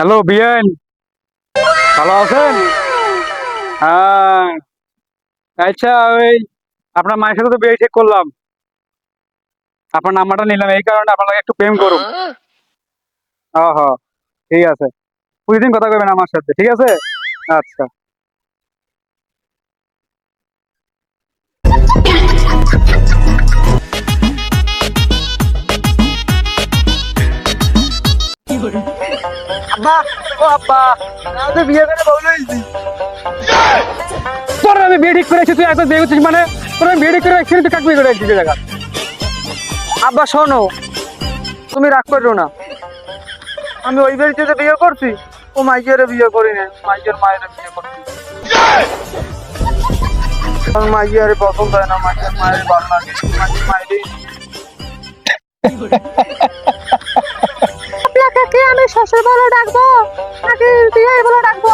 Hello বিয়েন, ভালো আছেন? হ্যাঁ। আচ্ছা, ওই আপনার মায়ের সাথে তো বিয়ে ঠিক করলাম। আপনার নাম্বারটা নিলাম এই কারণে আপনার লাগে একটু প্রেম করুন। হ হ, ঠিক আছে। প্রতিদিন কথা কইবেন আমার সাথে, ঠিক আছে? আচ্ছা। আব্বা, ও আব্বা, আমি তো বিয়ে করে বউ লইছি। তোর আমি বিয়ে ঠিক করেছি, তুই একবার বিয়ে করছিস মানে? তোর আমি বিয়ে ঠিক করে রাখছি, তুই কাক বিয়ে করে রাখছিস এই জায়গা? আব্বা শোনো, তুমি রাগ করো না। আমি ওই বাড়িতে যে বিয়ে করছি, ও মাইয়ের বিয়ে করি না, মাইয়ের মায়ের বিয়ে করছি। কারণ মাইয়ের পছন্দ হয় না, মাইয়ের মায়ের ভালো লাগে, মাইয়ের মায়েরই। আপনাকে কি আমি শ্বশুর বলে ডাকবো নাকি বিয়ে বলে ডাকবো?